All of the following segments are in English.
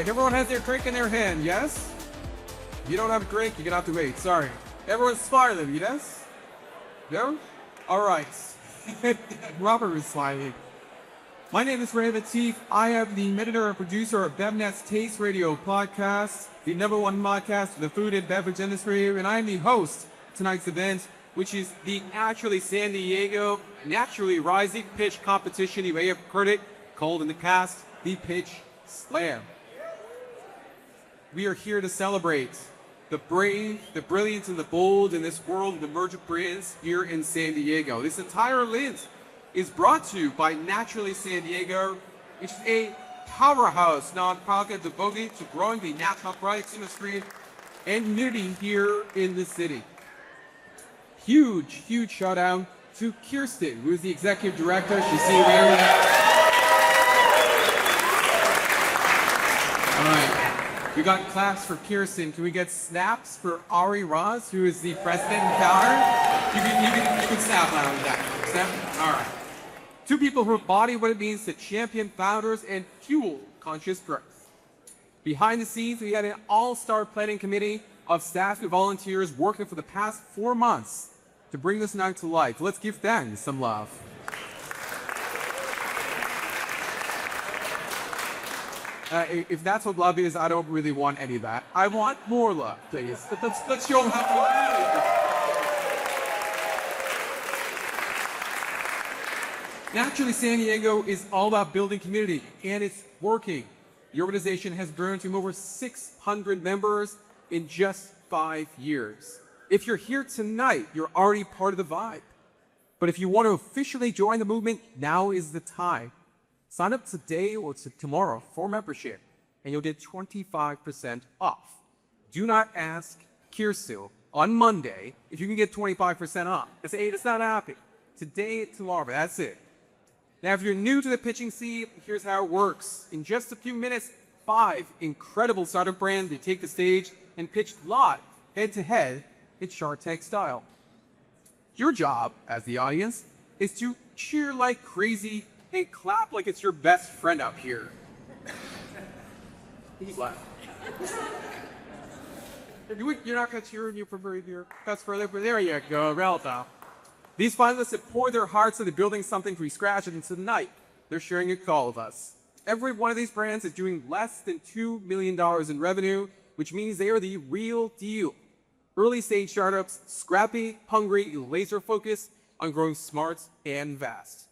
right, everyone has their drink in their hand, yes? If you don't have a drink, you're gonna have to wait, sorry. Everyone's smiling, yes? No? Alright. Robert is smiling. My name is Ray Latif. I am the editor and producer of BevNet's Taste Radio podcast, the #1 podcast for the food and beverage industry, and I am the host of tonight's event, which is the Naturally San Diego Naturally Rising Pitch Competition. You may have heard it called in the past the Pitch Slam. We are here to celebrate the brave, the brilliant, and the bold in this world of emergent brands here in San Diego. This entire event is brought to you by Naturally San Diego, which is a powerhouse nonprofit devoted to growing the natural products industry and community here in the city. Huge shout out to Kirsten, who is the executive director. She's sitting there. All right, we got claps for Kirsten. Can we get snaps for Ari Raz, who is the president and founder? You can snap out of that. Snap. All right. Two people who embody what it means to champion founders and fuel conscious growth. Behind the scenes, we had an all-star planning committee of staff and volunteers working for the past 4 months to bring this night to life. Let's give them some love. If that's what love is, I don't really want any of that. I want more love, please. Let's show them how. Naturally, San Diego is all about building community, and it's working. The organization has grown to over 600 members in just 5 years. If you're here tonight, you're already part of the vibe. But if you want to officially join the movement, now is the time. Sign up today or tomorrow for membership, and you'll get 25% off. Do not ask Kirsten on Monday if you can get 25% off. It's not happening. Today, tomorrow, that's it. Now, if you're new to the pitching scene, here's how it works. In just a few minutes, 5 incredible startup brands, they take the stage and pitch live, head-to-head, in Shark Tank style. Your job, as the audience, is to cheer like crazy and clap like it's your best friend up here. He's laughing. You're not going to cheer when you prefer your best friend, but there you go, Relta. These finalists have poured their hearts into building something from scratch, and tonight, they're sharing it with all of us. Every one of these brands is doing less than $2 million in revenue, which means they are the real deal. Early stage startups, scrappy, hungry, laser focused on growing smart and vast.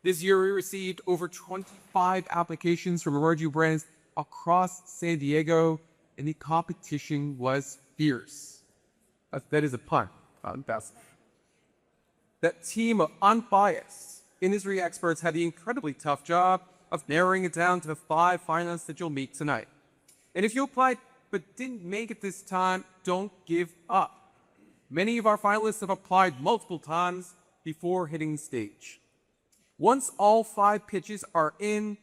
This year, we received over 25 applications from emerging brands across San Diego, and the competition was fierce. That is a pun. That's that team of unbiased industry experts had the incredibly tough job of narrowing it down to the 5 finalists that you'll meet tonight. And if you applied but didn't make it this time, don't give up. Many of our finalists have applied multiple times before hitting the stage. Once all 5 pitches are in,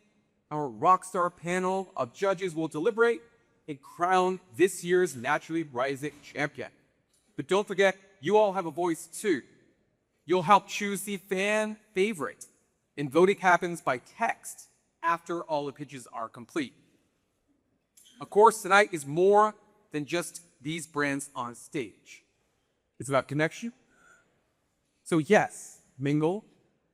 our rockstar panel of judges will deliberate and crown this year's Naturally Rising champion. But don't forget, you all have a voice too. You'll help choose the fan favorite, and voting happens by text after all the pitches are complete. Of course, tonight is more than just these brands on stage. It's about connection. So yes, mingle,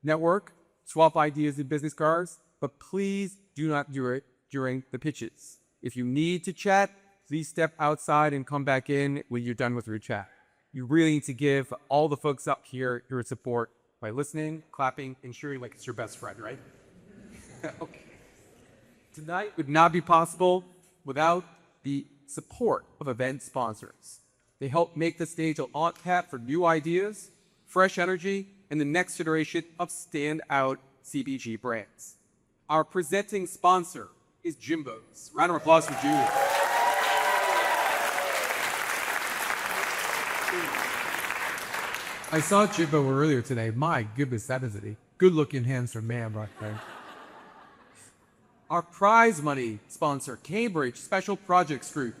network, swap ideas and business cards, but please do not do it during the pitches. If you need to chat, please step outside and come back in when you're done with your chat. You really need to give all the folks up here your support by listening, clapping, and cheering like it's your best friend, right? Okay. Tonight would not be possible without the support of event sponsors. They help make the stage a launch pad for new ideas, fresh energy, and the next generation of standout CPG brands. Our presenting sponsor is Jimbo's. Round of applause for Jimbo. I saw Jimbo earlier today. My goodness, that is a good-looking, handsome man right there. Our prize money sponsor, Cambridge Special Projects Group.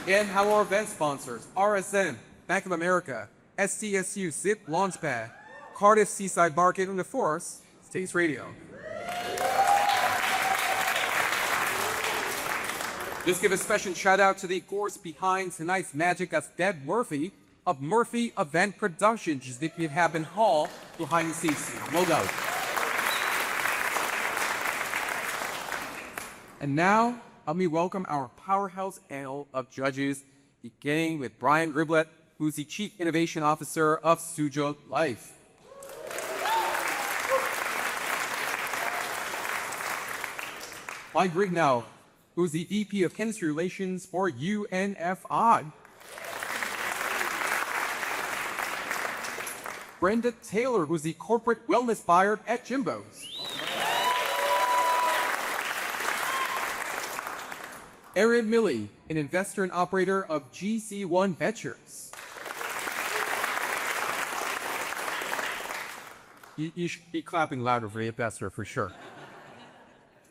And how our event sponsors, RSM, Bank of America, STSU, SIP Launchpad, Cardiff Seaside Market, and of course, States Radio. Just give a special shout out to the course behind tonight's magic as Deb Murphy of Murphy Event Productions, just if you have in hall behind the scenes. Well done. And now, let me welcome our powerhouse ale of judges, beginning with Brian Griblett, who's the Chief Innovation Officer of Suzhou Life. Mike Rignow, who's the VP of Industry Relations for UNFI. Brenda Taylor, who's the Corporate Wellness Buyer at Jimbo's. Erin Milley, an investor and operator of GC1 Ventures. You should be clapping louder for the investor for sure.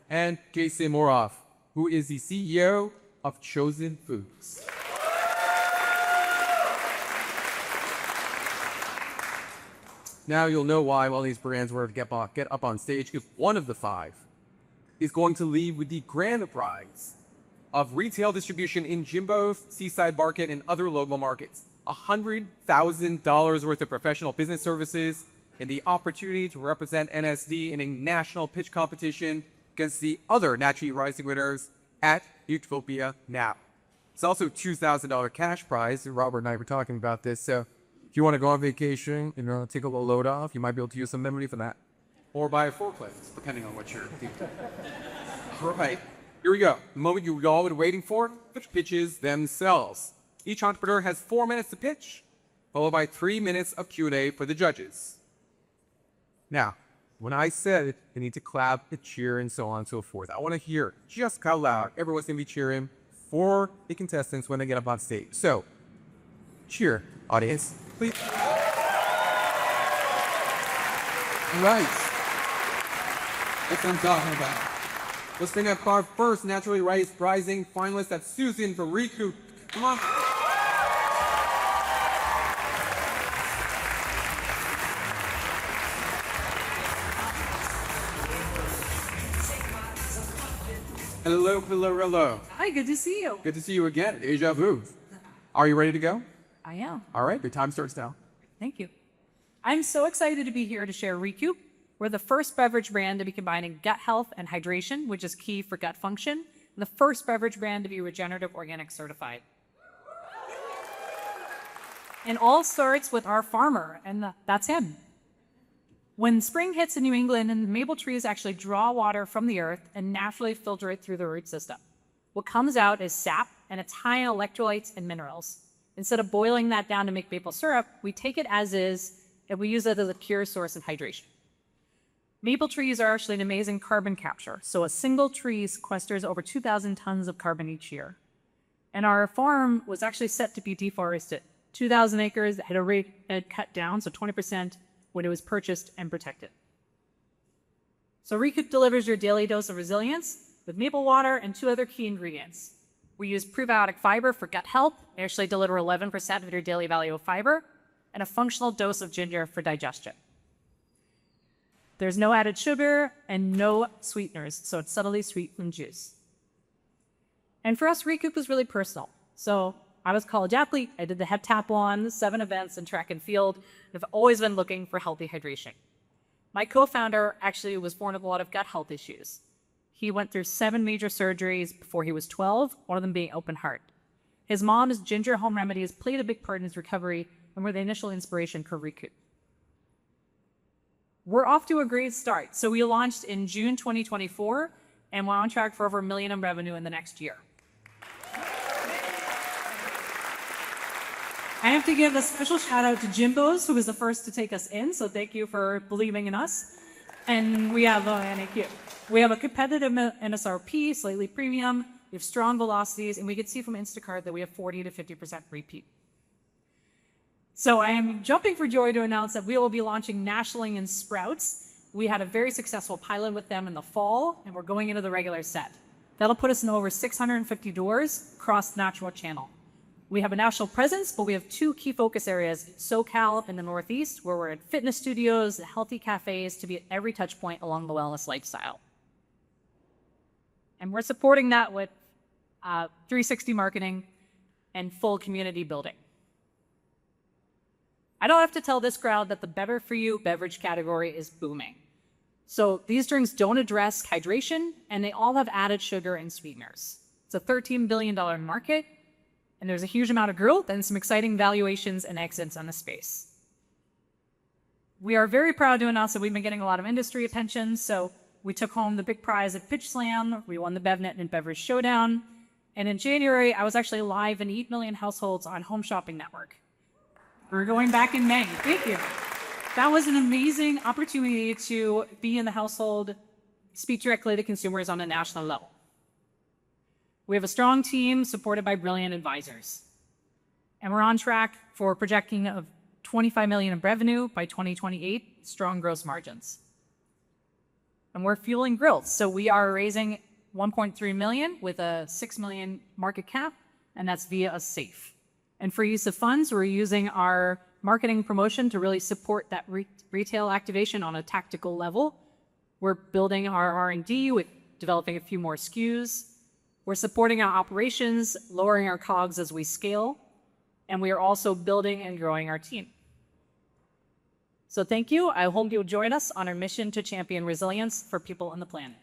And Jason Moroff, who is the CEO of Chosen Foods. Now you'll know why all these brands were to get up on stage, if one of the five is going to lead with the grand prize of retail distribution in Jimbo's, Seaside Market, and other local markets. $100,000 worth of professional business services and the opportunity to represent NSD in a national pitch competition against the other naturally rising winners at Utopia Now. It's also a $2,000 cash prize. Robert and I were talking about this, so if you want to go on vacation, take a little load off, you might be able to use some money for that. Or buy a fourplex, depending on what you're thinking. All right, here we go. The moment you all been waiting for, the pitches themselves. Each entrepreneur has 4 minutes to pitch, followed by 3 minutes of Q&A for the judges. Now, when I said it, they need to clap and cheer and so on and so forth. I want to hear just how loud everyone's going to be cheering for the contestants when they get up on stage. So, cheer, audience, please. All right. That's what I'm talking about. Let's bring up our first naturally rising finalist. That's Susan from Recoup. Come on. Hello, hello, hello. Hi, good to see you. Good to see you again. Deja vu. Are you ready to go? I am. All right, your time starts now. Thank you. I'm so excited to be here to share Recoup. We're the first beverage brand to be combining gut health and hydration, which is key for gut function, and the first beverage brand to be regenerative organic certified. And all starts with our farmer, and that's him. When spring hits in New England, and the maple trees actually draw water from the earth and naturally filter it through the root system. What comes out is sap, and it's high in electrolytes and minerals. Instead of boiling that down to make maple syrup, we take it as is, and we use it as a pure source of hydration. Maple trees are actually an amazing carbon capture. So a single tree sequesters over 2,000 tons of carbon each year. And our farm was actually set to be deforested. 2,000 acres had already cut down, so 20% when it was purchased and protected. So Recoup delivers your daily dose of resilience with maple water and 2 other key ingredients. We use prebiotic fiber for gut health. They actually deliver 11% of your daily value of fiber, and a functional dose of ginger for digestion. There's no added sugar and no sweeteners, so it's subtly sweetened juice. And for us, Recoup was really personal. So I was a college athlete. I did the heptathlon, 7 events in track and field. I've always been looking for healthy hydration. My co-founder actually was born with a lot of gut health issues. He went through 7 major surgeries before he was 12, one of them being open heart. His mom's ginger home remedies played a big part in his recovery and were the initial inspiration for Recoup. We're off to a great start. So we launched in June 2024, and we're on track for over $1 million in revenue in the next year. I have to give a special shout out to Jimbo's, who was the first to take us in. So thank you for believing in us. And we have we have a competitive MSRP, slightly premium. We have strong velocities, and we can see from Instacart that we have 40 to 50% repeat. So I am jumping for joy to announce that we will be launching nationally in Sprouts. We had a very successful pilot with them in the fall, and we're going into the regular set. That'll put us in over 650 doors across the natural channel. We have a national presence, but we have two key focus areas, SoCal in the Northeast, where we're at fitness studios, healthy cafes, to be at every touch point along the wellness lifestyle. And we're supporting that with 360 marketing and full community building. I don't have to tell this crowd that the better for you beverage category is booming. So these drinks don't address hydration, and they all have added sugar and sweeteners. It's a $13 billion market, and there's a huge amount of growth and some exciting valuations and exits on the space. We are very proud to announce that we've been getting a lot of industry attention. So we took home the big prize at Pitch Slam. We won the BevNet and Beverage Showdown. And in January, I was actually live in 8 million households on Home Shopping Network. We're going back in May. Thank you. That was an amazing opportunity to be in the household, speak directly to consumers on a national level. We have a strong team supported by brilliant advisors. And we're on track for projecting of $25 million in revenue by 2028, strong gross margins. And we're fueling growth. So we are raising $1.3 million with a $6 million market cap, and that's via a SAFE. And for use of funds, we're using our marketing promotion to really support that retail activation on a tactical level. We're building our R&D with developing a few more SKUs. We're supporting our operations, lowering our COGS as we scale, and we are also building and growing our team. So thank you. I hope you'll join us on our mission to champion resilience for people on the planet.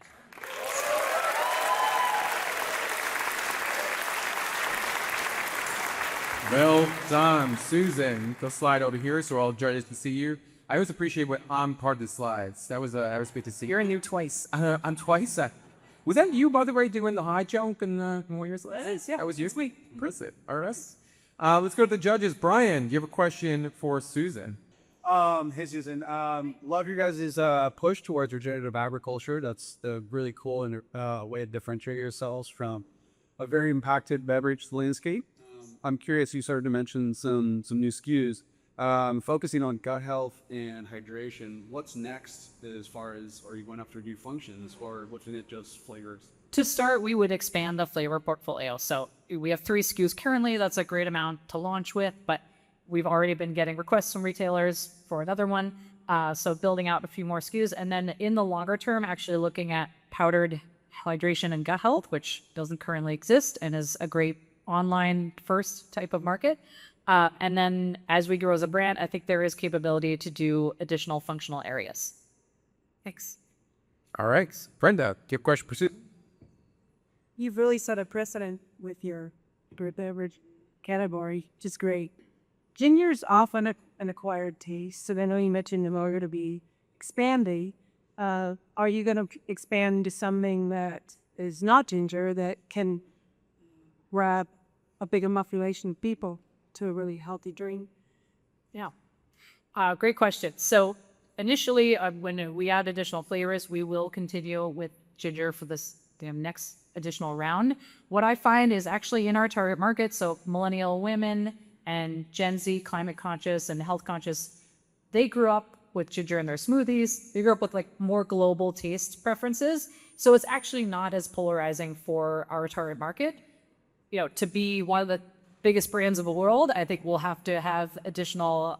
Well done, Susan. The slide over here, so all judges can see you. I always appreciate when I'm part of the slides. That was great to see. You're in there twice. I'm twice. Was that you, by the way, doing the high jump and what yours? Yeah, that was you. Sweet. Impressive. All right. Let's go to the judges. Brian, do you have a question for Susan? Hey Susan, love your guys' push towards regenerative agriculture. That's a really cool and way to differentiate yourselves from a very impacted beverage landscape. I'm curious, you started to mention some new SKUs, focusing on gut health and hydration. What's next as far as, are you going after new functions or looking at just flavors? To start, we would expand the flavor portfolio. So we have 3 SKUs currently. That's a great amount to launch with, but we've already been getting requests from retailers for another one. So building out a few more SKUs. And then in the longer term, actually looking at powdered hydration and gut health, which doesn't currently exist and is a great online first type of market. And then as we grow as a brand, I think there is capability to do additional functional areas. Thanks. All right. Brenda, do you have a question for Susan? You've really set a precedent with your beverage category, which is great. Ginger's often an acquired taste, so I know you mentioned in order to be expanding, are you going to expand into something that is not ginger that can grab a bigger population of people to a really healthy drink? Yeah. Great question. So initially, when we add additional flavors, we will continue with ginger for this next additional round. What I find is actually in our target market, so millennial women and Gen Z, climate conscious and health conscious, they grew up with ginger in their smoothies. They grew up with like more global taste preferences. So it's actually not as polarizing for our target market. You know, to be one of the biggest brands of the world, I think we'll have to have additional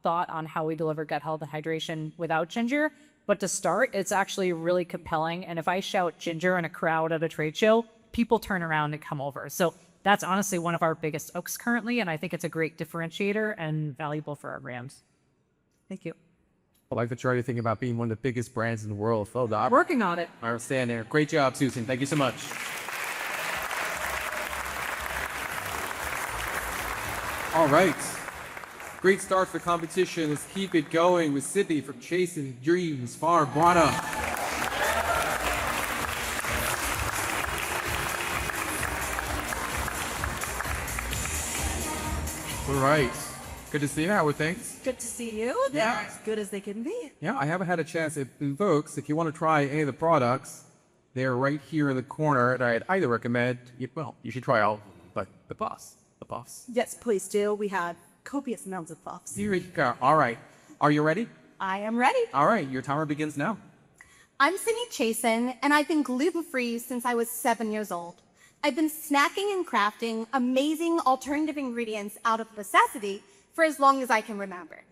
thought on how we deliver gut health and hydration without ginger. But to start, it's actually really compelling. And if I shout ginger in a crowd at a trade show, people turn around and come over. So that's honestly one of our biggest hooks currently. And I think it's a great differentiator and valuable for our brands. Thank you. I like that you're already thinking about being one of the biggest brands in the world. Well done. Working on it. I understand there. Great job, Susan. Thank you so much. All right. Great start for the competition. Let's keep it going with Sydney from Chasin Dreams Farm. Buona. All right. Good to see you. How are things? Good to see you. They're as good as they can be. Yeah, I haven't had a chance. Folks, if you want to try any of the products, they're right here in the corner. And I'd either recommend, you should try all, but the puffs. Yes, please do. We had copious amounts of puffs. Here we go. All right. Are you ready? I am ready. All right. Your timer begins now. I'm Sydney Chasin, and I've been gluten-free since I was 7 years old. I've been snacking and crafting amazing alternative ingredients out of necessity for as long as I can remember.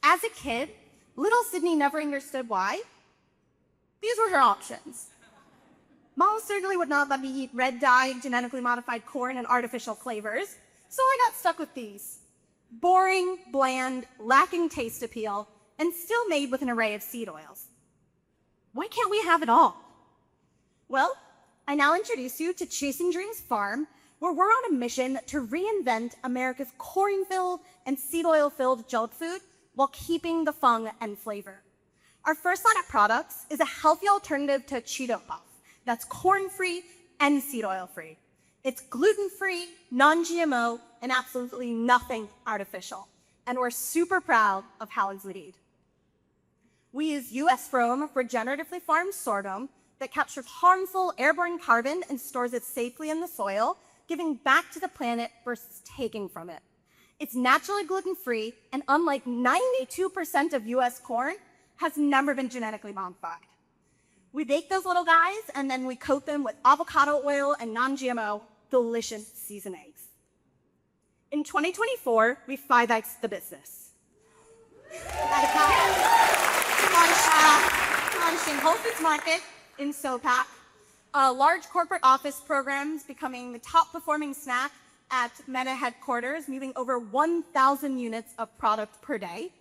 As a kid, little Sydney never understood why. These were her options. Mom certainly would not let me eat red-dyed, genetically modified corn and artificial flavors, so I got stuck with these. Boring, bland, lacking taste appeal, and still made with an array of seed oils. Why can't we have it all? Well, I now introduce you to Chasin Dreams Farm, where we're on a mission to reinvent America's corn-filled and seed oil-filled junk food while keeping the fun and flavor. Our first line of products is a healthy alternative to Cheeto Puff that's corn-free and seed oil-free. It's gluten-free, non-GMO, and absolutely nothing artificial. And we're super proud of how it's made. We use US-grown, regeneratively farmed sorghum that captures harmful airborne carbon and stores it safely in the soil, giving back to the planet versus taking from it. It's naturally gluten-free, and unlike 92% of US corn, has never been genetically modified. We bake those little guys, and then we coat them with avocado oil and non-GMO, delicious seasonings. In 2024, we 5X'd the business. Launching Whole Foods Market in SoPac, a large corporate office programs becoming the top performing snack at Meta headquarters, moving over 1,000 units of product per day,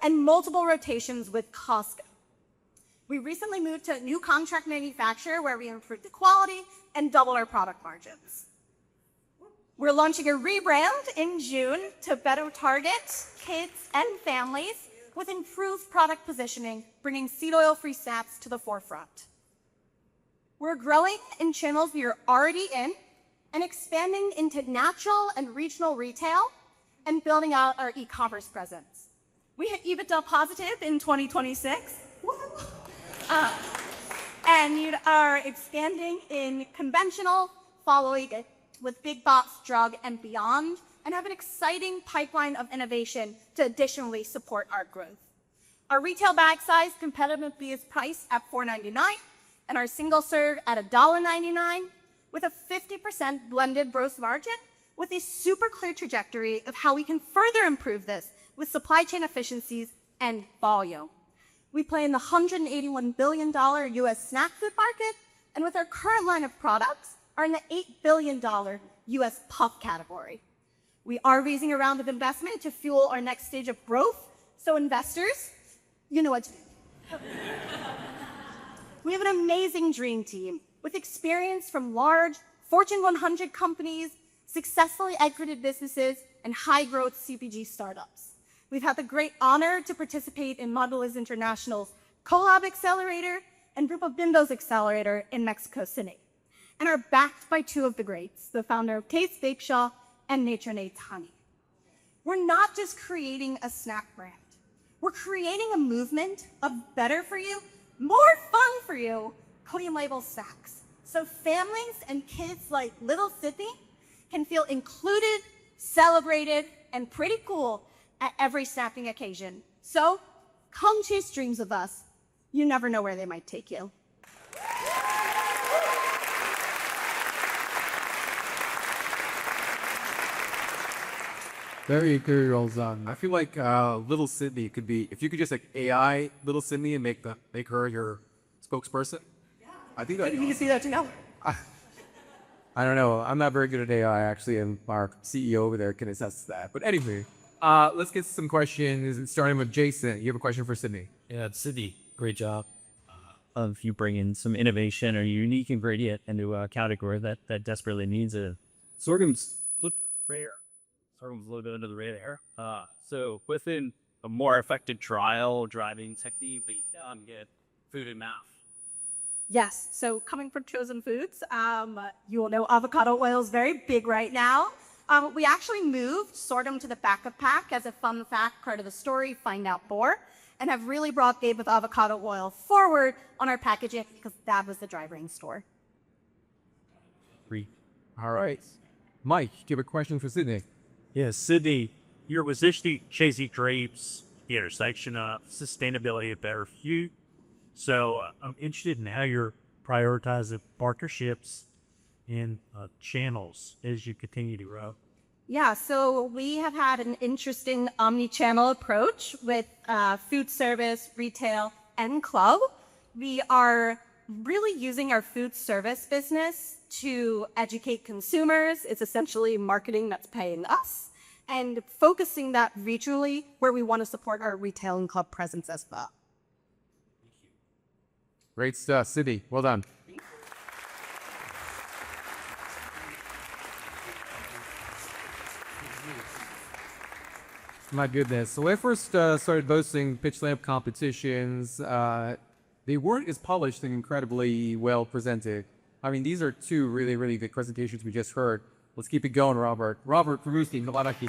and multiple rotations with Costco. We recently moved to a new contract manufacturer where we improved the quality and doubled our product margins. We're launching a rebrand in June to better target kids and families with improved product positioning, bringing seed oil-free snacks to the forefront. We're growing in channels we are already in and expanding into natural and regional retail and building out our e-commerce presence. We hit EBITDA positive in 2026. And we are expanding in conventional, following it with big box, drug, and beyond, and have an exciting pipeline of innovation to additionally support our growth. Our retail bag size competitively is priced at $4.99, and our single serve at $1.99, with a 50% blended gross margin, with a super clear trajectory of how we can further improve this with supply chain efficiencies and volume. We play in the $181 billion US snack food market, and with our current line of products, are in the $8 billion US puff category. We are raising a round of investment to fuel our next stage of growth, so investors, you know what to do. We have an amazing dream team with experience from large Fortune 100 companies, successfully exited businesses, and high-growth CPG startups. We've had the great honor to participate in Mondelez International's Collab Accelerator and Grupo Bimbo's Accelerator in Mexico City, and are backed by two of the greats, the founder of Taste Bake Shop and Nature Nate's Honey. We're not just creating a snack brand. We're creating a movement of better for you, more fun for you, clean label snacks. So families and kids like little Sydney can feel included, celebrated, and pretty cool at every snacking occasion. So come chase dreams with us. You never know where they might take you. Very good, Rolzan. I feel like little Sydney could be, if you could just like AI little Sydney and make her your spokesperson. Yeah. I think that. You can see that too now. I don't know. I'm not very good at AI actually, and our CEO over there can attest to that. But anyway, let's get some questions. Starting with Jason. You have a question for Sydney? Yeah, Sydney, great job of you bringing some innovation or unique ingredient into a category that desperately needs it. Sorghum's a little rare. Sorghum's a little bit under the radar. So within a more effective trial driving technique, we get food and mouth. Yes, so coming from Chosen Foods, you will know avocado oil is very big right now. We actually moved sorghum to the back of pack as a fun fact, part of the story, find out more, and have really brought Babe with avocado oil forward on our packaging because that was the driver in store. All right. Mike, do you have a question for Sydney? Yes, Sydney, you're positioning Chasin Dreams, the intersection of sustainability and better for you. So I'm interested in how you're prioritizing partnerships in channels as you continue to grow? Yeah, so we have had an interesting omni-channel approach with food service, retail, and club. We are really using our food service business to educate consumers. It's essentially marketing that's paying us, and focusing that regionally where we want to support our retail and club presence as well. Great stuff, Sydney. Well done. My goodness. So when I first started hosting pitch lamp competitions, they weren't as polished and incredibly well presented. I mean, these are two really, really good presentations we just heard. Let's keep it going, Robert. Robert from Mooski, Nonaste.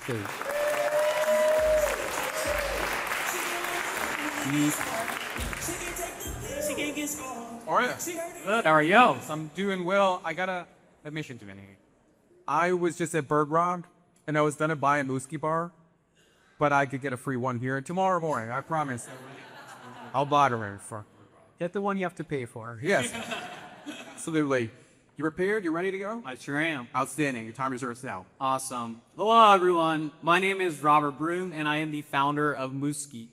All right. Good. How are you? I'm doing well. I got a admission to make. I was just at Bird Rock, and I was gonna buy a Mooski bar, but I could get a free one here tomorrow morning. I promise. I'll bother him for. Get the one you have to pay for. Yes. Absolutely. You prepared? You ready to go? I sure am. Outstanding. Your time reserves now. Awesome. Hello, everyone. My name is Robert Broom, and I am the founder of Mooski.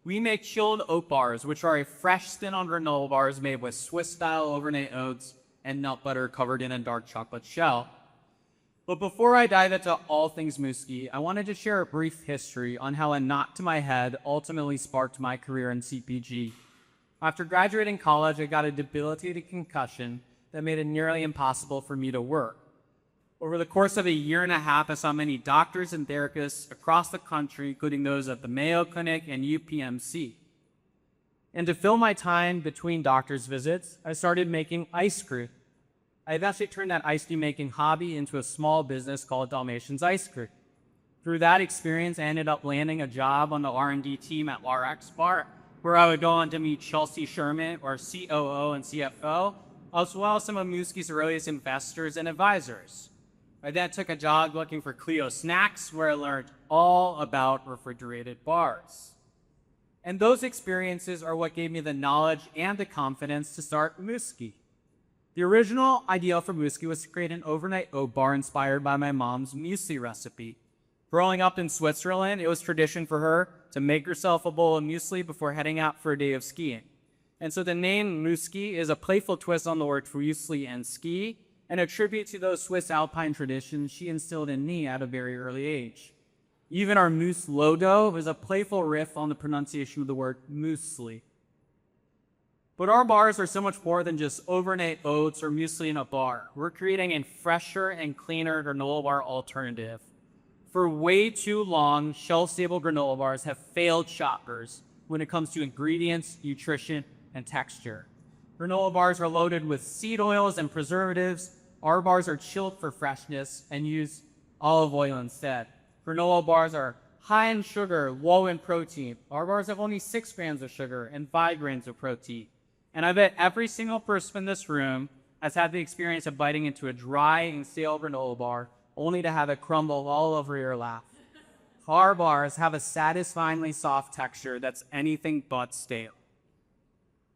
We make chilled oat bars, which are a fresh spin on granola bars made with Swiss-style overnight oats and nut butter covered in a dark chocolate shell. But before I dive into all things Mooski, I wanted to share a brief history on how a knot to my head ultimately sparked my career in CPG. After graduating college, I got a debilitating concussion that made it nearly impossible for me to work. Over the course of a year and a half, I saw many doctors and therapists across the country, including those at the Mayo Clinic and UPMC. And to fill my time between doctor's visits, I started making ice cream. I eventually turned that ice cream making hobby into a small business called Dalmatian's Ice Cream. Through that experience, I ended up landing a job on the R&D team at Lorax Bar, where I would go on to meet Chelsea Sherman, our COO and CFO, as well as some of Mooski's earliest investors and advisors. I then took a job looking for Clio Snacks, where I learned all about refrigerated bars. And those experiences are what gave me the knowledge and the confidence to start Mooski. The original idea for Mooski was to create an overnight oat bar inspired by my mom's muesli recipe. Growing up in Switzerland, it was tradition for her to make herself a bowl of muesli before heading out for a day of skiing. And so the name Mooski is a playful twist on the word muesli and ski, and a tribute to those Swiss alpine traditions she instilled in me at a very early age. Even our moose logo is a playful riff on the pronunciation of the word muesli. But our bars are so much more than just overnight oats or muesli in a bar. We're creating a fresher and cleaner granola bar alternative. For way too long, shelf-stable granola bars have failed shoppers when it comes to ingredients, nutrition, and texture. Granola bars are loaded with seed oils and preservatives. Our bars are chilled for freshness and use olive oil instead. Granola bars are high in sugar, low in protein. Our bars have only 6 grams of sugar and 5 grams of protein. And I bet every single person in this room has had the experience of biting into a dry and stale granola bar only to have it crumble all over your lap. Our bars have a satisfyingly soft texture that's anything but stale.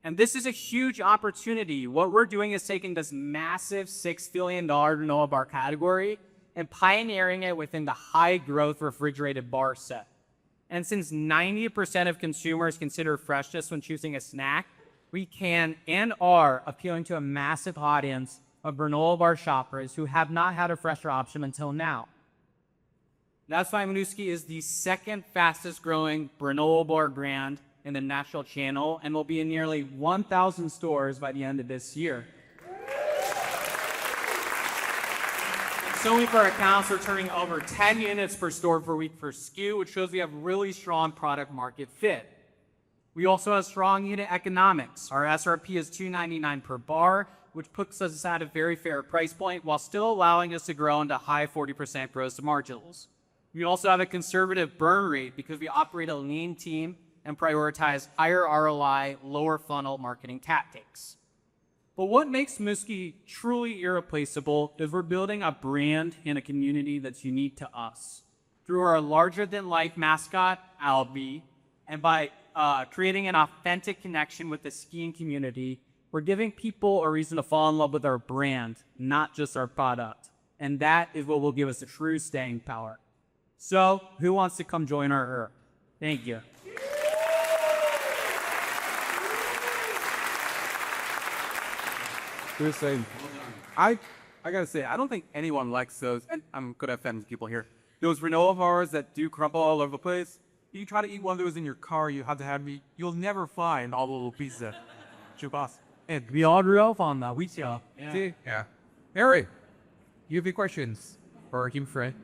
And this is a huge opportunity. What we're doing is taking this massive $6 billion granola bar category and pioneering it within the high-growth refrigerated bar set. And since 90% of consumers consider freshness when choosing a snack, we can and are appealing to a massive audience of granola bar shoppers who have not had a fresher option until now. That's why Mooski is the second fastest growing granola bar brand in the national channel and will be in nearly 1,000 stores by the end of this year. So many of our accounts are turning over 10 units per store per week per SKU, which shows we have really strong product market fit. We also have strong unit economics. Our SRP is $2.99 per bar, which puts us at a very fair price point while still allowing us to grow into high 40% gross margins. We also have a conservative burn rate because we operate a lean team and prioritize higher ROI, lower funnel marketing tactics. But what makes Mooski truly irreplaceable is we're building a brand and a community that's unique to us. Through our larger-than-life mascot, Albie, and by creating an authentic connection with the skiing community, we're We're giving people a reason to fall in love with our brand, not just our product. And that is what will give us the true staying power. So, who wants to come join our Her? Thank you. Seriously, I gotta say, I don't think anyone likes those, and I'm gonna offend people here. Those granola bars that do crumble all over the place. You try to eat one of those in your car, you have to have me. You'll never find all the little pieces of chubas. And We all grew up on that. We see. yeah. Harry, you have any questions for our human friend?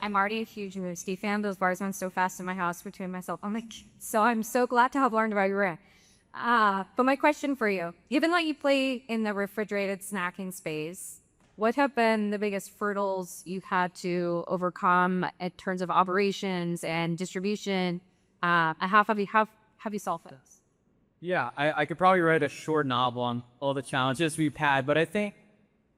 I'm already a huge Mooski fan. Those bars went so fast in my house between myself. I'm so glad to have learned about your brand. But my question for you, given that you play in the refrigerated snacking space, what have been the biggest hurdles you've had to overcome in terms of operations and distribution? How have you solved this? Yeah, I could probably write a short novel on all the challenges we've had, but I think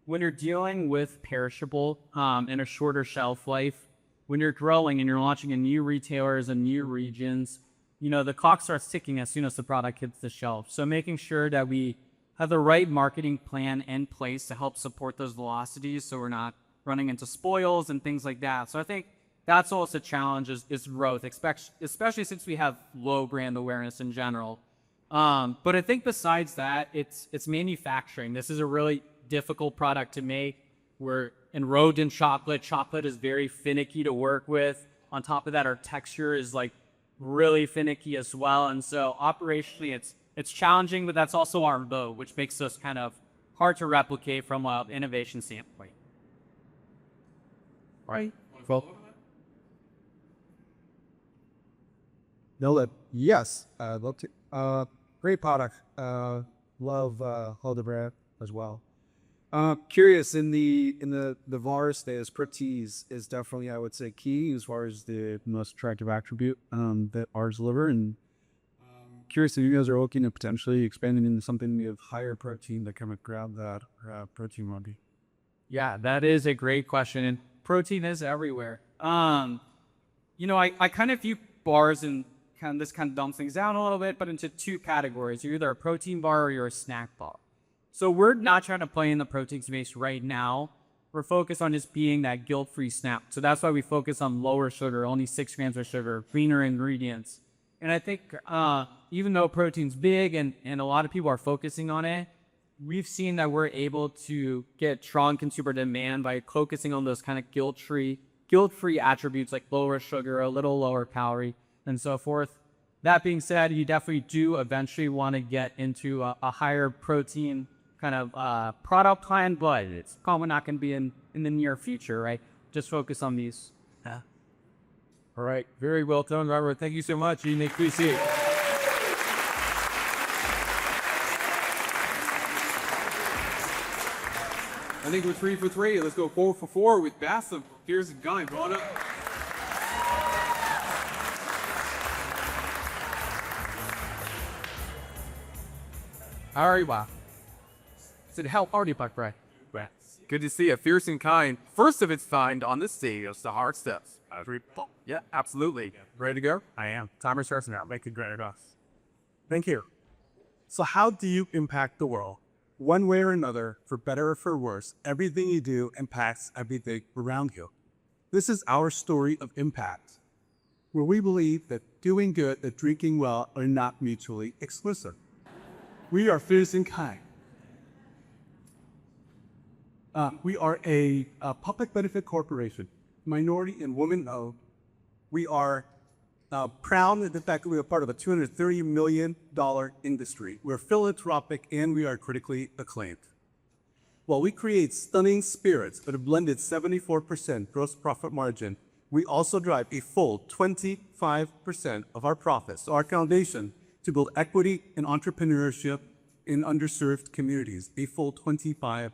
when you're dealing with perishable and a shorter shelf life, when you're growing and you're launching in new retailers and new regions, the clock starts ticking as soon as the product hits the shelf. So making sure that we have the right marketing plan in place to help support those velocities so we're not running into spoils and things like that. So I think that's also a challenge is growth, especially since we have low brand awareness in general. But I think besides that, it's manufacturing. This is a really difficult product to make. We're enrobed in chocolate. Chocolate is very finicky to work with. On top of that, our texture is like really finicky as well. And so operationally, it's challenging, but that's also our mode, which makes us kind of hard to replicate from an innovation standpoint. Right. Well, No, yes, I'd love to. Great product. Love the brand as well. Curious in the VAR space, Pretties is definitely, I would say, key as far as the most attractive attribute that ours deliver. And curious if you guys are looking at potentially expanding into something with higher protein that can grab that protein body. Yeah, that is a great question. And protein is everywhere. I kind of view bars and this kind of dumps things down a little bit, but into two categories. You're either a protein bar or you're a snack bar. So we're not trying to play in the protein space right now. We're focused on just being that guilt-free snack. So that's why we focus on lower sugar, only 6 grams of sugar, cleaner ingredients. And I think even though protein's big and a lot of people are focusing on it, we've seen that we're able to get strong consumer demand by focusing on those kind of guilt-free attributes like lower sugar, a little lower calorie, and so forth. That being said, you definitely do eventually want to get into a higher protein kind of product plan, but it's probably not going to be in the near future, right? Just focus on these. all right. Very well done, Robert. Thank you so much. Unique PC. I think we're 3 for 3. Let's go 4 for 4 with Bassam. Here's a guy. Go on up. How are you, Bob? Said, how are you, Buck Bray? Good to see you. Fierce and kind. First of its kind on the stage of Sahara Steps. Yeah, absolutely. Ready to go? I am. Timer starts now. Make it great us. Thank you. So how do you impact the world? One way or another, for better or for worse, everything you do impacts everything around you. This is our story of impact, where we believe that doing good and drinking well are not mutually exclusive. We are Fierce and Kind. We are a public benefit corporation, minority and women-owned. We are proud of the fact that we are part of a $230 million industry. We're philanthropic and we are critically acclaimed. While we create stunning spirits at a blended 74% gross profit margin, we also drive a full 25% of our profits to our foundation to build equity and entrepreneurship in underserved communities, a full 25%.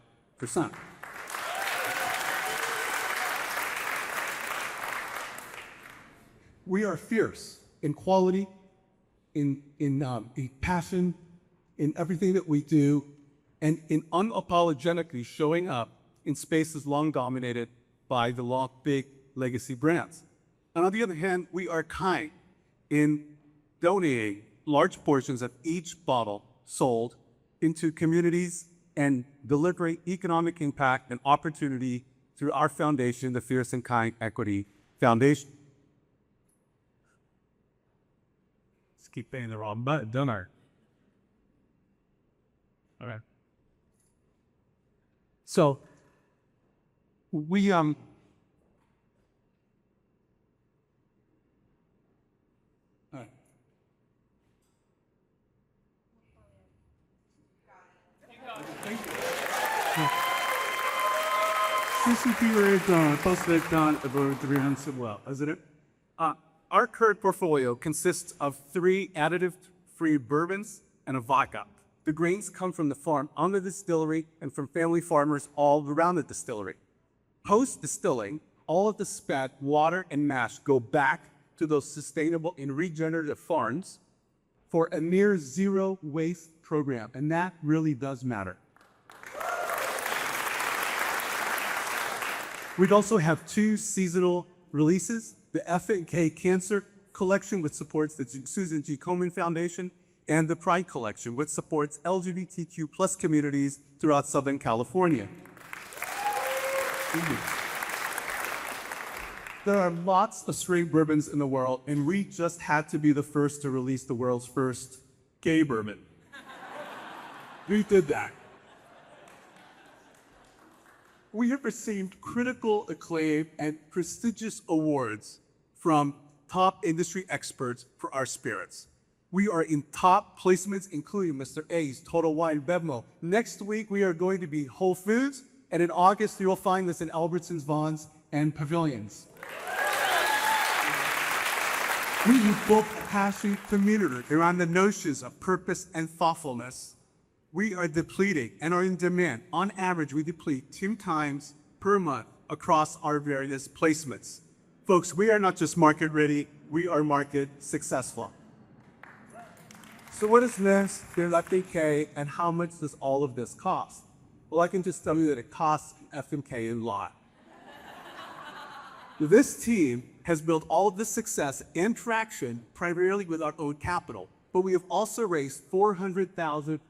We are fierce in quality, in passion, in everything that we do, and in unapologetically showing up in spaces long dominated by the big legacy brands. And on the other hand, we are kind in donating large portions of each bottle sold into communities and delivering economic impact and opportunity through our foundation, the Fierce and Kind Equity Foundation. Just keep hitting the wrong button, don't I? Okay. So we All right. CCP is posted on about 300 well, isn't it? Our current portfolio consists of 3 additive-free bourbons and a vodka. The grains come from the farm on the distillery and from family farmers all around the distillery. Post-distilling, all of the spat, water, and mash go back to those sustainable and regenerative farms for a near zero waste program, and that really does matter. We'd also have 2 seasonal releases, the F&K Cancer Collection, which supports the Susan G. Komen Foundation, and the Pride Collection, which supports LGBTQ plus communities throughout Southern California. There are lots of straight bourbons in the world, and we just had to be the first to release the world's first gay bourbon. We did that. We have received critical acclaim and prestigious awards from top industry experts for our spirits. We are in top placements, including Mr. A's, Total Wine, Bevmo. Next week, we are going to be Whole Foods, and in August, you'll find us in Albertsons, Vons, and Pavilions. We evoke a passionate community around the notions of purpose and thoughtfulness. We are depleting and are in demand. On average, we deplete 2 times per month across our various placements. Folks, we are not just market ready, we are market successful. So what is this? There's FMK, and how much does all of this cost? Well, I can just tell you that it costs FMK a lot. This team has built all of this success and traction primarily with our own capital, but we have also raised $400,000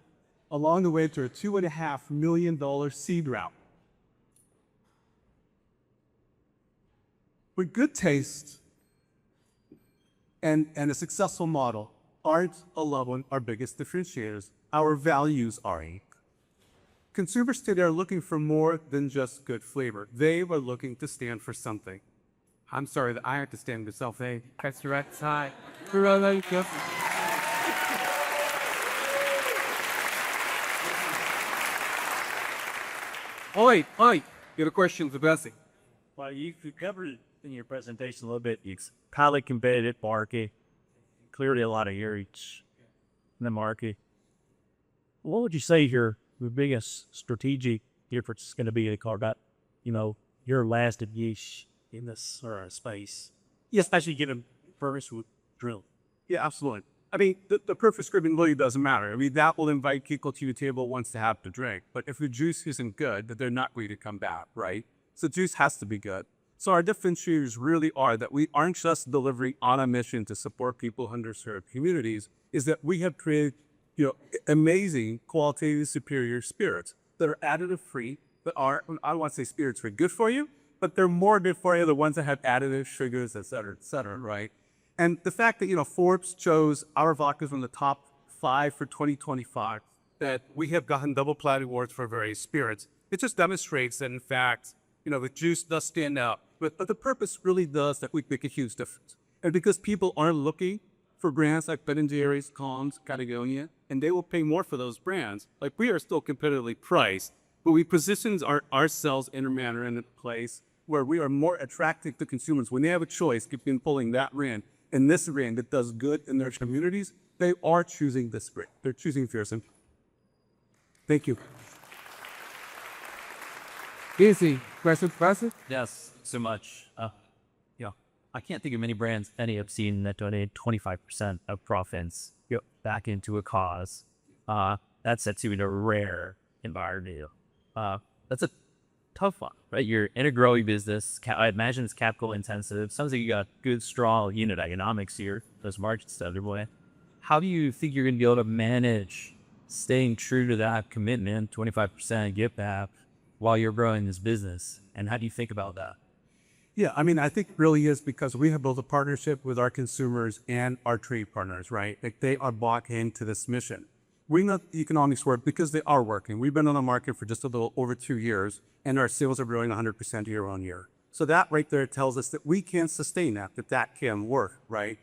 along the way to a $2.5 million seed round. With good taste and a successful model, art alone are our biggest differentiators. Our values are. Consumers today are looking for more than just good flavor. They are looking to stand for something. I'm sorry that I have to stand myself. Hey, that's the right side. Oi, you have a question for Bessie. Well, you covered in your presentation a little bit. It's highly competitive market, clearly a lot of heritage in the market. What would you say your biggest strategic difference is going to be to carve out, your last niche in this space? Yes, Especially given purpose with drill. yeah, absolutely. I mean, the perfect scripting really doesn't matter. I mean, that will invite people to your table once they have to drink. But if the juice isn't good, then they're not going to come back, right? So juice has to be good. So our differentiators really are that we aren't just delivering on a mission to support people in underserved communities, is that we have created, amazing qualitative superior spirits that are additive free, that are, I don't want to say spirits are good for you, but they're more good for you, the ones that have additives, sugars, et cetera, right? And the fact that, Forbes chose our vodkas from the top 5 for 2025, that we have gotten double platinum awards for various spirits, it just demonstrates that, in fact, the juice does stand out. But the purpose really does that we make a huge difference. And because people aren't looking for brands like Ben & Jerry's, Collins, Patagonia, and they will pay more for those brands, like we are still competitively priced, but we position ourselves in a manner and a place where we are more attractive to consumers. When they have a choice between pulling that brand and this brand that does good in their communities, they are choosing this brand. They're choosing Fierce. Thank you. Easy. Question? Yes, so much. I can't think of many brands any I've seen that donate 25% of profits back into a cause. That sets you in a rare environment. That's a tough one, right? You're in a growing business. I imagine it's capital intensive. Sounds like you got good, strong unit economics here. Those margins to underway. How do you think you're going to be able to manage staying true to that commitment, 25% give back, while you're growing this business? And how do you think about that? Yeah, I mean, I think it really is because we have built a partnership with our consumers and our trade partners, right? Like they are bought into this mission. We know the economics work because they are working. We've been on the market for just a little over 2 years, and our sales are growing 100% year on year. So that right there tells us that we can sustain that can work, right?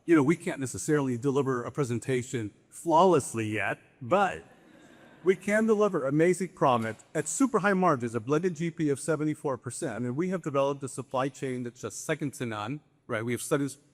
We can't necessarily deliver a presentation flawlessly yet, but we can deliver amazing product at super high margins, a blended GP of 74%. I mean, we have developed a supply chain that's just second to none, right?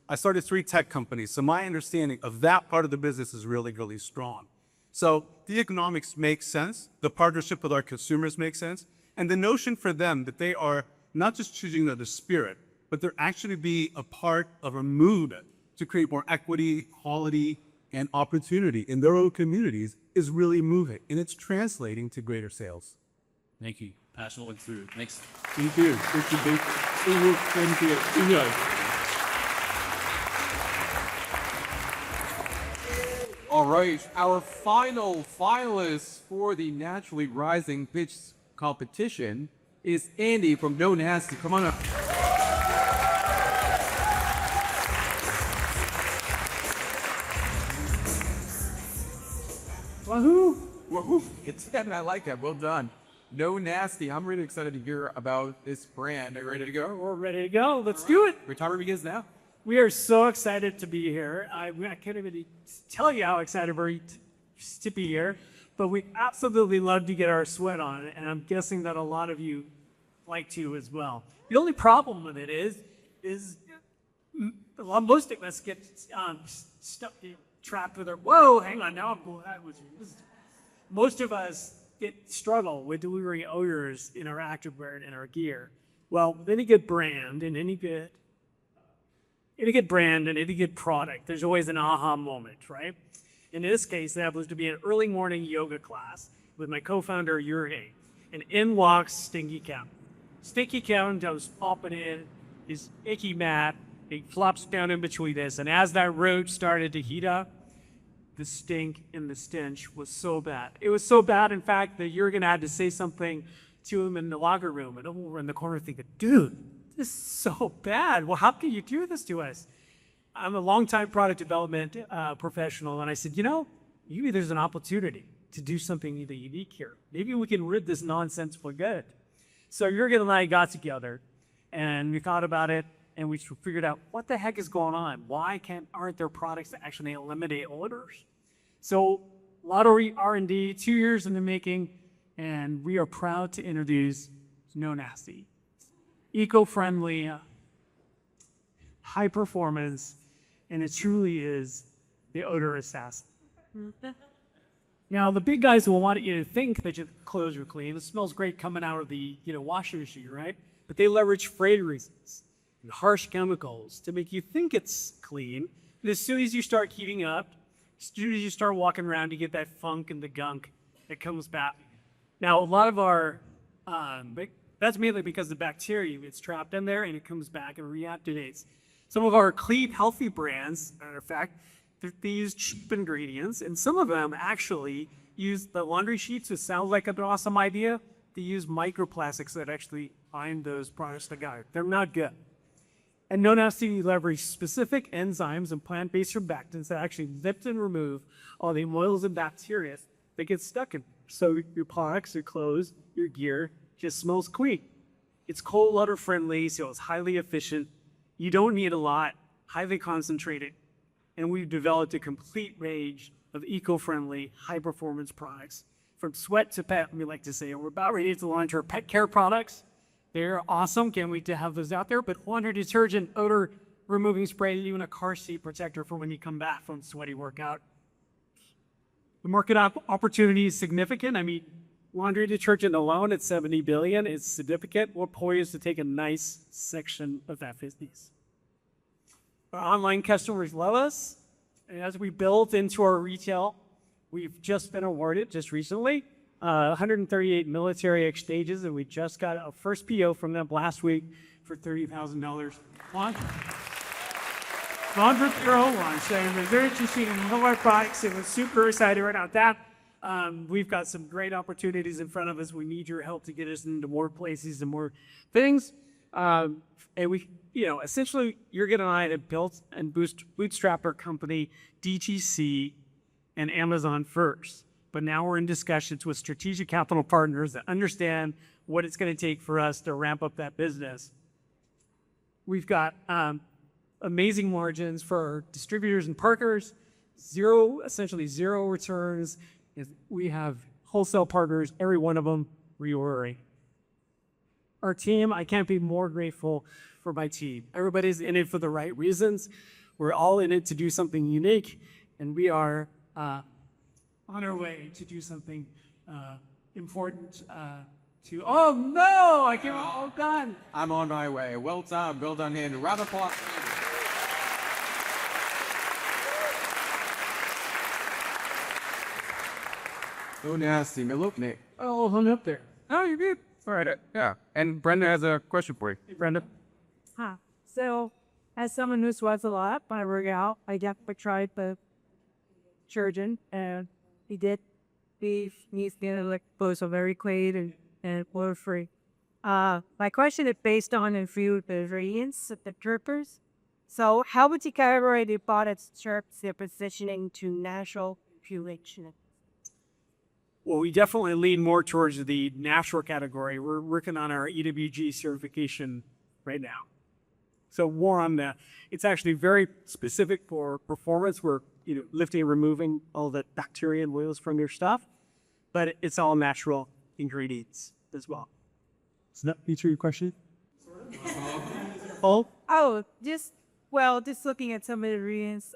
I started 3 tech companies, so my understanding of that part of the business is really, really strong. So the economics make sense, the partnership with our consumers makes sense, and the notion for them that they are not just choosing the spirit, but they're actually be a part of a movement to create more equity, quality, and opportunity in their own communities is really moving, and it's translating to greater sales. Thank you. Passionate went through. Thanks. Thank you. Thank you. All right, our final finalist for the Naturally Rising Pitch competition is Andy from Nonaste. Come on up. Wahoo! Woohoo! It's I like that. Well done. Nonaste. I'm really excited to hear about this brand. Are you ready to go? We're ready to go. Let's do it. Your timer begins now. We are so excited to be here. I can't even tell you how excited we're to be here, but we absolutely love to get our sweat on, and I'm guessing that a lot of you like to as well. The only problem with it is most of us get stuck, trapped with our. Whoa, hang on. Now most of us struggle with delivering odors in our activewear and in our gear. Well, with any good brand and any good product, there's always an aha moment, right? In this case, that was to be an early morning yoga class with my co-founder, Yuri, and in walks Stinky Cow. Stinky Cow goes popping in his icky mat, he flops down in between us, and as that road started to heat up, the stink and the stench was so bad. It was so bad, in fact, that Jurgen had to say something to him in the locker room, and over in the corner thinking, dude, this is so bad. Well, how can you do this to us? I'm a longtime product development professional, and I said, maybe there's an opportunity to do something either unique here. Maybe we can rid this nonsense for good. So Jurgen and I got together, and we thought about it, and we figured out what the heck is going on. Why aren't there products that actually eliminate odors? So a lot of R&D, 2 years in the making, and we are proud to introduce Nonaste. Eco-friendly, high performance, and it truly is the odor assassin. Now, the big guys will want you to think that your clothes are clean. It smells great coming out of the washing machine, right? But they leverage fragrances and harsh chemicals to make you think it's clean. And as soon as you start heating up, as soon as you start walking around, you get that funk and the gunk that comes back. Now, a lot of our that's mainly because the bacteria gets trapped in there and it comes back and reactivates. Some of our clean, healthy brands, matter of fact, they use cheap ingredients, and some of them actually use the laundry sheets. It sounds like an awesome idea. They use microplastics that actually bind those products together. They're not good. And Nonaste leverage specific enzymes and plant-based surfactants that actually lift and remove all the oils and bacteria that get stuck in. So your products, your clothes, your gear just smells clean. It's cold water friendly, so it's highly efficient. You don't need a lot, highly concentrated. And we've developed a complete range of eco-friendly, high-performance products. From sweat to pet, we like to say, and we're about ready to launch our pet care products. They're awesome, can't wait to have those out there. But laundry detergent, odor removing spray, even a car seat protector for when you come back from sweaty workout. The market opportunity is significant. I mean, laundry detergent alone at $70 billion is significant. We're poised to take a nice section of that business. Our online customers love us. And as we build into our retail, we've just been awarded, just recently, 138 military exchanges, and we just got a first PO from them last week for $30,000. entrepreneurial launch. So it was very interesting in all of our products. It was super exciting right out that. We've got some great opportunities in front of us. We need your help to get us into more places and more things. And we, essentially, Jurgen and I have built and bootstrapped our company, DTC and Amazon first. But now we're in discussions with strategic capital partners that understand what it's going to take for us to ramp up that business. We've got amazing margins for our distributors and partners, essentially zero returns. We have wholesale partners, every one of them reordering. Our team, I can't be more grateful for my team. Everybody's in it for the right reasons. We're all in it to do something unique, and we are on our way to do something important oh no, I can't, all done. I'm on my way. Well done, well done, hand. Round of applause. Nonaste, Milupnik. Oh, hung up there. Oh, you're good. All right, yeah. And Brenda has a question for you. Hey, Brenda. Huh. So, as someone who sweats a lot when I work out, I definitely tried the surgeon, and he did beef, meat, like both are very clean and oil free. My question is based on a few of the ingredients of the drippers. So, how would you categorize the products chirps their positioning to natural purulation? Well, we definitely lean more towards the natural category. We're working on our EWG certification right now. So more on that. It's actually very specific for performance. We're lifting and removing all the bacteria and oils from your stuff, but it's all natural ingredients as well. Does that answer your question? Oh, just looking at some of the ingredients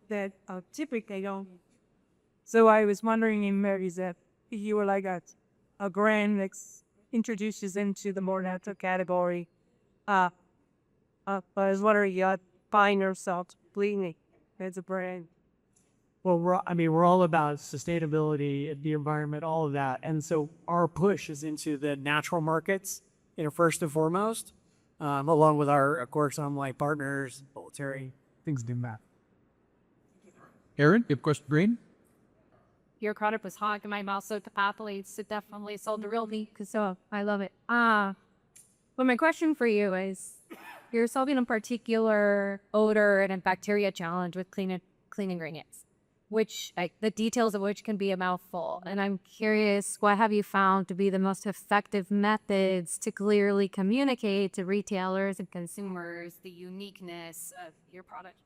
that typically don't. So I was wondering in maybe that you were like a brand that introduces into the more natural category. I was wondering, you find yourself bleeding as a brand. Well, we're all about sustainability, the environment, all of that. And so our push is into the natural markets, first and foremost, along with our, of course, online partners, military, things do that. Aaron, you have a question, Green? Your product was hot in my mouth, so the athletes, it definitely sold the real me, so I love it. But my question for you is, you're solving a particular odor and a bacteria challenge with clean ingredients, which the details of which can be a mouthful. And I'm curious, what have you found to be the most effective methods to clearly communicate to retailers and consumers the uniqueness of your product?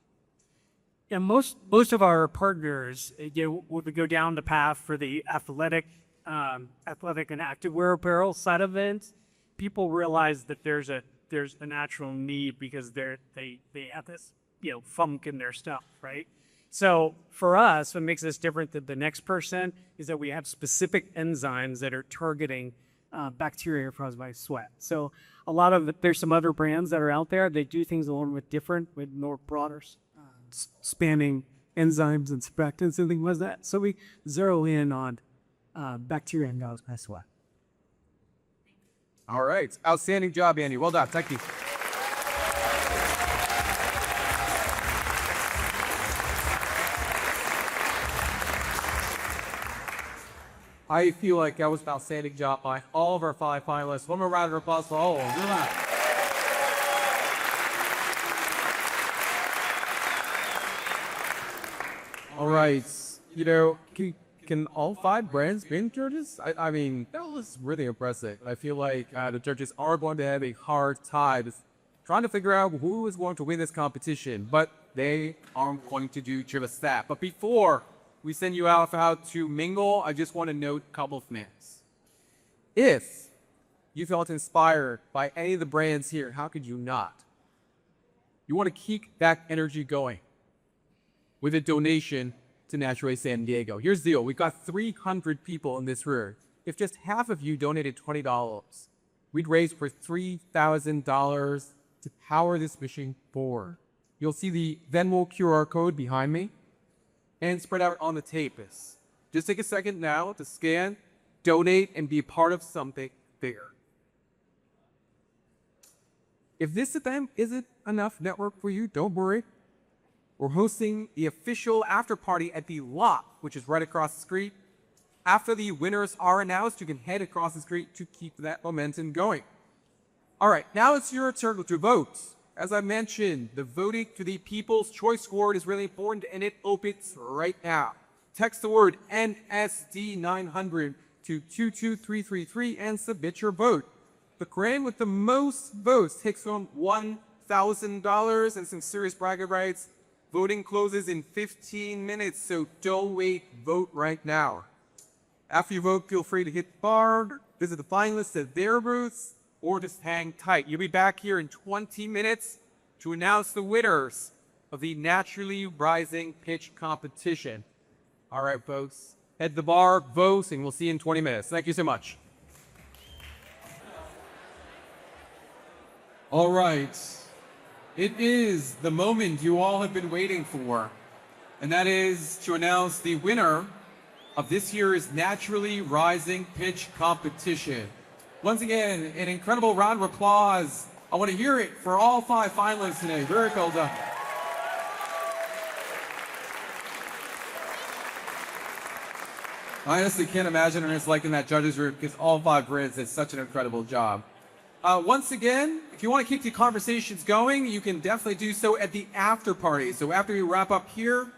Yeah, most of our partners, would go down the path for the athletic and activewear apparel side of it. People realize that there's a natural need because they have this funk in their stuff, right? So for us, what makes us different than the next person is that we have specific enzymes that are targeting bacteria caused by sweat. So a lot of there's some other brands that are out there. They do things a little bit different with more broader spanning enzymes and surfactants and things like that. So we zero in on bacteria and caused by sweat. All right. Outstanding job, Andy. Well done. Thank you. I feel like that was an outstanding job by all of our 5 finalists. One more round of applause for all of them. All right. Can all 5 brands win judges? I mean, that was really impressive. I feel like the judges are going to have a hard time trying to figure out who is going to win this competition, but they are going to do just that. But before we send you out for how to mingle, I just want to note a couple of things. If you felt inspired by any of the brands here, how could you not? You want to keep that energy going with a donation to Naturally San Diego. Here's the deal. We've got 300 people in this room. If just half of you donated $20, we'd raise for $3,000 to power this mission forward. You'll see the Venmo QR code behind me and spread out on the tapes. Just take a second now to scan, donate, and be a part of something bigger. If this event isn't enough network for you, don't worry. we're hosting the official after party at the lot, which is right across the street. After the winners are announced, you can head across the street to keep that momentum going. All right, now it's your turn to vote. As I mentioned, the voting to the People's Choice Award is really important, and it opens right now. Text the word NSD900 to 22333 and submit your vote. The grand with the most votes takes home $1,000 and some serious bragging rights. Voting closes in 15 minutes, so don't wait. Vote right now. After you vote, feel free to hit the bar, visit the finalists at their booths, or just hang tight. You'll be back here in 20 minutes to announce the winners of the Naturally Rising Pitch competition. All right, folks, head to the bar, vote, and we'll see you in 20 minutes. Thank you so much. All right. It is the moment you all have been waiting for, and that is to announce the winner of this year's Naturally Rising Pitch competition. Once again, an incredible round of applause. I want to hear it for all 5 finalists today. Very well done. I honestly can't imagine what it's like in that judges room because all 5 Brits did such an incredible job. Once again, if you want to keep the conversations going, you can definitely do so at the after party. So after we wrap up here,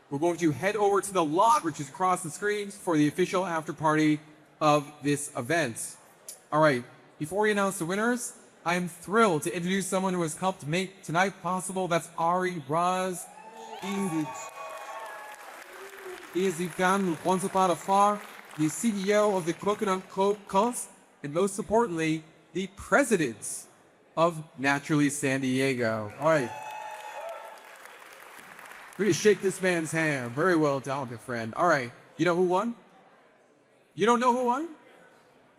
we're going to head over to the lot, which is across the screens, for the official after party of this event. All right, before we announce the winners, I am thrilled to introduce someone who has helped make tonight possible. That's Ari Raz. He is the guy who once upon a far, the CEO of the Coconut Coast, and most importantly, the president of Naturally San Diego. All right. We're going to shake this man's hand. Very well done, my friend. All right. You know who won? You don't know who won?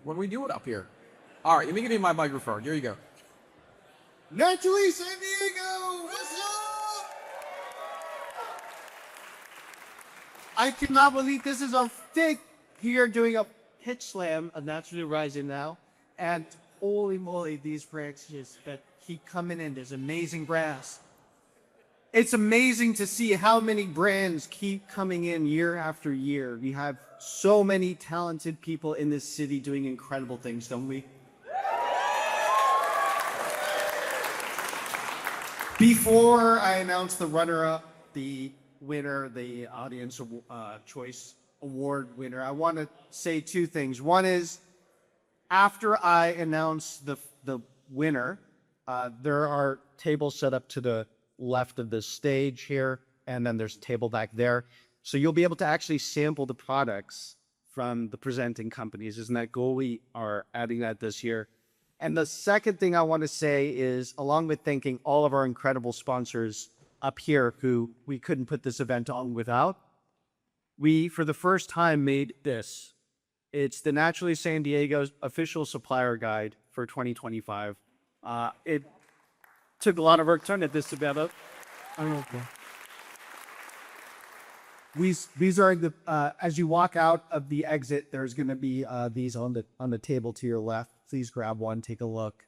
When we do it up here. All right. Let me give you my microphone. Here you go. Naturally San Diego! What's up? I cannot believe this is our 5th here doing a pitch slam of Naturally Rising now. And holy moly, these branches that keep coming in. There's amazing brands. It's amazing to see how many brands keep coming in year after year. We have so many talented people in this city doing incredible things, don't we? Before I announce the runner-up, the winner, the Audience Choice Award winner, I want to say 2 things. One is, after I announce the winner, there are tables set up to the left of the stage here, and then there's a table back there. So you'll be able to actually sample the products from the presenting companies. Isn't that cool? We are adding that this year. And the second thing I want to say is, along with thanking all of our incredible sponsors up here who we couldn't put this event on without, we, for the first time, made this. It's the Naturally San Diego's official supplier guide for 2025. It took a lot of work trying to get this together. These are the as you walk out of the exit, there's going to be these on the table to your left. Please grab one, take a look.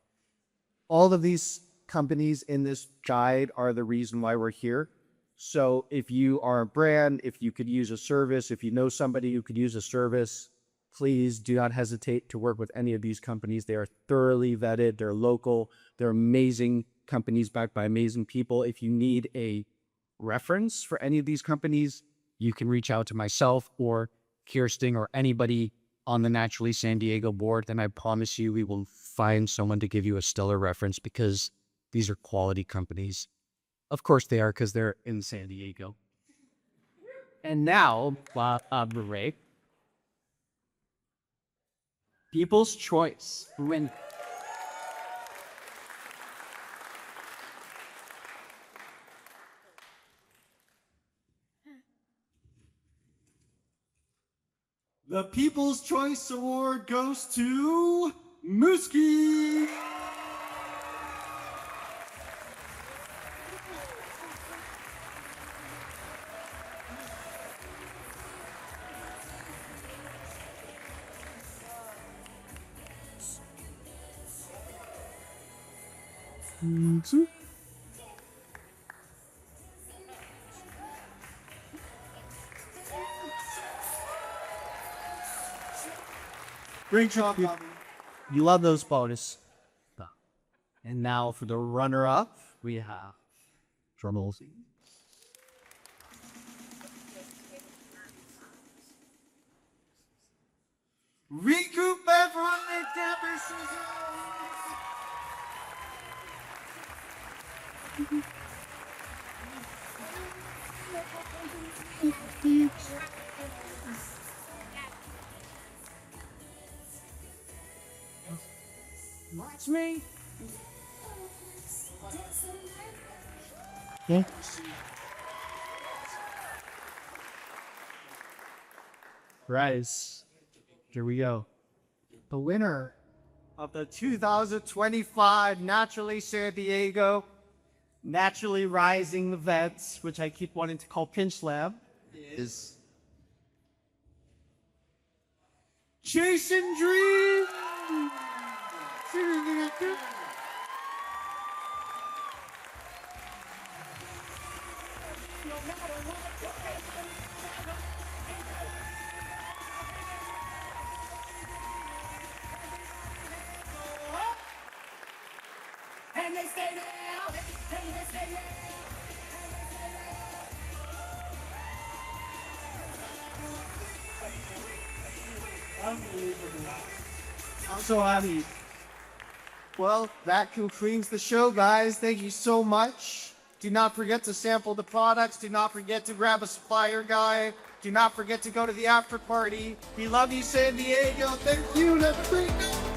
All of these companies in this guide are the reason why we're here. So if you are a brand, if you could use a service, if you know somebody who could use a service, please do not hesitate to work with any of these companies. They are thoroughly vetted. They're local. They're amazing companies backed by amazing people. If you need a reference for any of these companies, you can reach out to myself or Kirsten or anybody on the Naturally San Diego board, and I promise you we will find someone to give you a stellar reference because these are quality companies. Of course they are, because they're in San Diego. And now, Ray, People's Choice. Win. The People's Choice Award goes to Mooski. Great job, Bobby. You love those bonus stuff. And now for the runner-up, we have drumrolls. Recoup everyone in Denver. Watch me. Yeah. Rise. Here we go. The winner of the 2025 Naturally San Diego Naturally Rising events, which I keep wanting to call Pinch Lab, is Chasin Dream. And they stay there, and they stay there. I'm so happy. Well, that concludes the show, guys. Thank you so much. Do not forget to sample the products. Do not forget to grab a supplier guide. Do not forget to go to the after party. We love you, San Diego. Thank you. Have a great night.